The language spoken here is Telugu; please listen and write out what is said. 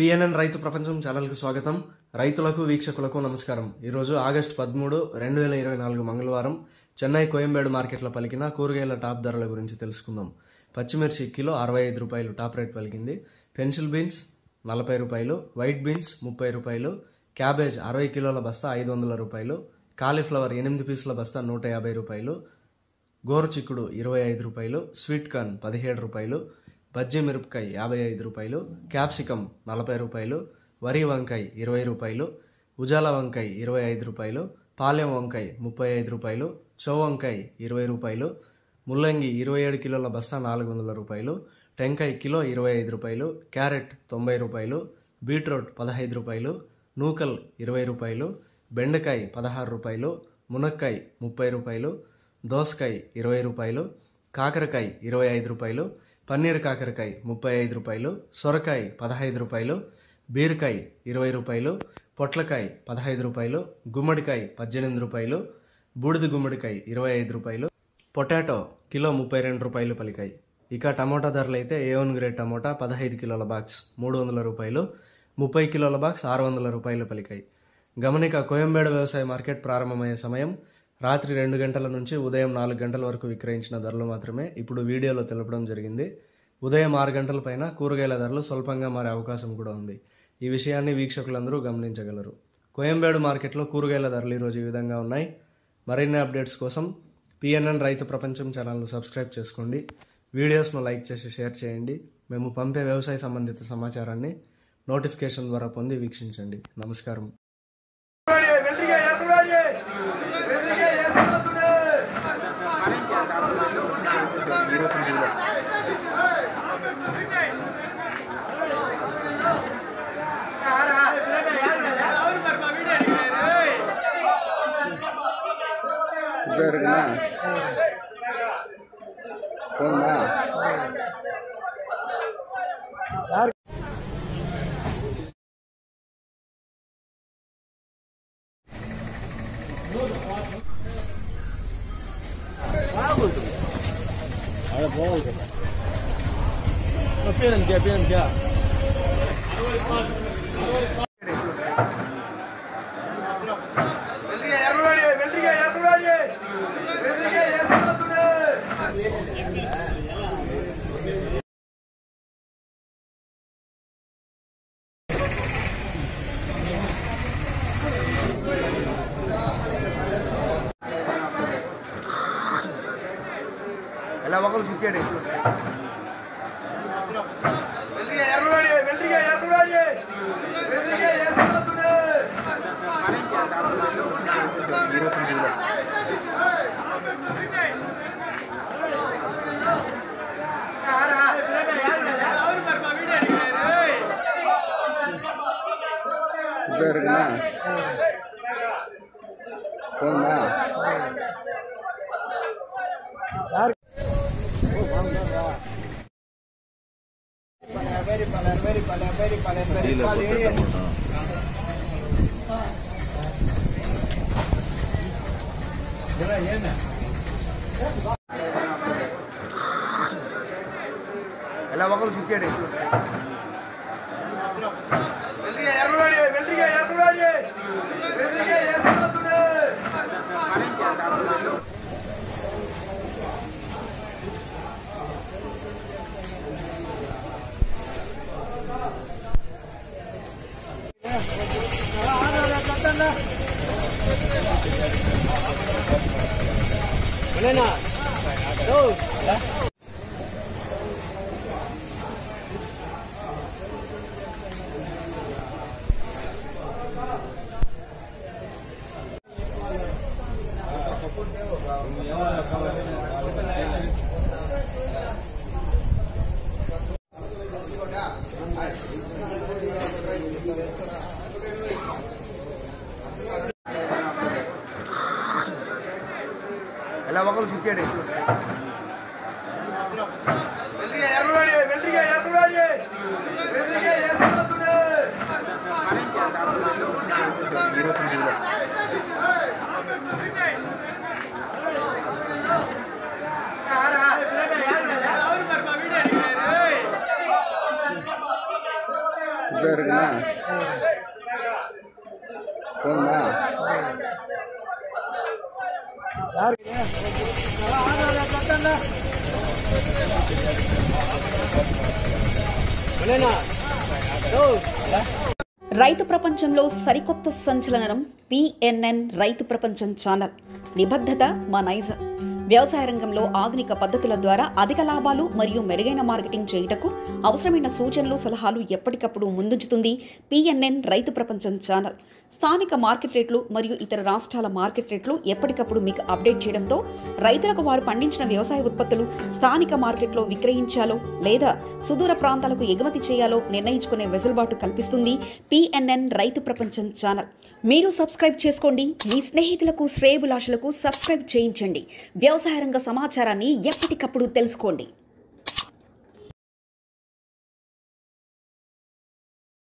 పిఎన్ఎన్ రైతు ప్రపంచం ఛానల్కు స్వాగతం. రైతులకు వీక్షకులకు నమస్కారం. ఈరోజు ఆగస్టు 13, 2024 మంగళవారం చెన్నై కోయంబేడు మార్కెట్లో పలికిన కూరగాయల టాప్ ధరల గురించి తెలుసుకుందాం. పచ్చిమిర్చి కిలో 65 రూపాయలు టాప్ రేట్ పలికింది. పెన్సిల్ బీన్స్ 40 రూపాయలు, వైట్ బీన్స్ 30 రూపాయలు, క్యాబేజ్ 60 కిలోల బస్తా 500 రూపాయలు, కాలీఫ్లవర్ 8 పీసుల బస్తా 150 రూపాయలు, గోరు చిక్కుడు 25 రూపాయలు, స్వీట్ కార్న్ 17 రూపాయలు, బజ్జీ మిరపకాయ 55 రూపాయలు, క్యాప్సికం 40 రూపాయలు, వరి వంకాయ 20 రూపాయలు, ఉజాల వంకాయ 25 రూపాయలు, పాలెం వంకాయ 35 రూపాయలు, చౌ వంకాయ 20 రూపాయలు, ముల్లంగి 27 కిలోల బస్తా 400 రూపాయలు, టెంకాయ కిలో 25 రూపాయలు, క్యారెట్ 90 రూపాయలు, బీట్రూట్ 15 రూపాయలు, నూకల్ 20 రూపాయలు, బెండకాయ 16 రూపాయలు, మునక్కాయ 30 రూపాయలు, దోసకాయ 20 రూపాయలు, కాకరకాయ 25 రూపాయలు, పన్నీర్ కాకరకాయ 35 రూపాయలు, సొరకాయ 15 రూపాయలు, బీరకాయ 20 రూపాయలు, పొట్లకాయ 15 రూపాయలు, గుమ్మడికాయ 18 రూపాయలు, బూడిద గుమ్మడికాయ 25 రూపాయలు, పొటాటో కిలో 32 రూపాయలు పలికాయి. ఇక టమోటా ధరలు అయితే A1 గ్రేడ్ టమోటా 15 కిలోల బాక్స్ 300 రూపాయలు, 30 కిలోల బాక్స్ 600 రూపాయలు పలికాయి. గమనిక, కోయంబేడు వ్యవసాయ మార్కెట్ ప్రారంభమయ్యే సమయం రాత్రి 2 గంటల నుంచి ఉదయం 4 గంటల వరకు విక్రయించిన ధరలు మాత్రమే ఇప్పుడు వీడియోలో తెలపడం జరిగింది. ఉదయం 6 గంటల పైన కూరగాయల ధరలు స్వల్పంగా మారే అవకాశం కూడా ఉంది. ఈ విషయాన్ని వీక్షకులందరూ గమనించగలరు. కోయంబేడు మార్కెట్లో కూరగాయల ధరలు ఈరోజు ఈ విధంగా ఉన్నాయి. మరిన్ని అప్డేట్స్ కోసం పిఎన్ఎన్ రైతు ప్రపంచం ఛానల్ను సబ్స్క్రైబ్ చేసుకోండి. వీడియోస్ను లైక్ చేసి షేర్ చేయండి. మేము పంపే వ్యవసాయ సంబంధిత సమాచారాన్ని నోటిఫికేషన్ ద్వారా పొంది వీక్షించండి. నమస్కారం. ఎలా ఒకరు చిచ్చాడు ఎలా ఒకరు చిచ్చాడు ఎలా ఒకరు చిచ్చాడు రైతు ప్రపంచంలో సరికొత్త సంచలనం పిఎన్ఎన్ రైతు ప్రపంచం ఛానల్. నిబద్ధత మా నైజం. వ్యవసాయ రంగంలో ఆధునిక పద్ధతుల ద్వారా అధిక లాభాలు మరియు మెరుగైన మార్కెటింగ్ చేయుటకు అవసరమైన సూచనలు, సలహాలు ఎప్పటికప్పుడు ముందుంచుతుంది పిఎన్ఎన్ రైతు ప్రపంచం ఛానల్. స్థానిక మార్కెట్ రేట్లు మరియు ఇతర రాష్ట్రాల మార్కెట్ రేట్లు ఎప్పటికప్పుడు మీకు అప్డేట్ చేయడంతో రైతులకు వారు పండించిన వ్యవసాయ ఉత్పత్తులు స్థానిక మార్కెట్లో విక్రయించాలో లేదా సుదూర ప్రాంతాలకు ఎగుమతి చేయాలో నిర్ణయించుకునే వెసులుబాటు కల్పిస్తుంది పిఎన్ఎన్ రైతు ప్రపంచం ఛానల్. మీరు సబ్స్క్రైబ్ చేసుకోండి. మీ స్నేహితులకు, శ్రేయోభిలాషులకు సబ్స్క్రైబ్ చేయించండి. వ్యవసాయ రంగ సమాచారాన్ని ఎప్పటికప్పుడు తెలుసుకోండి.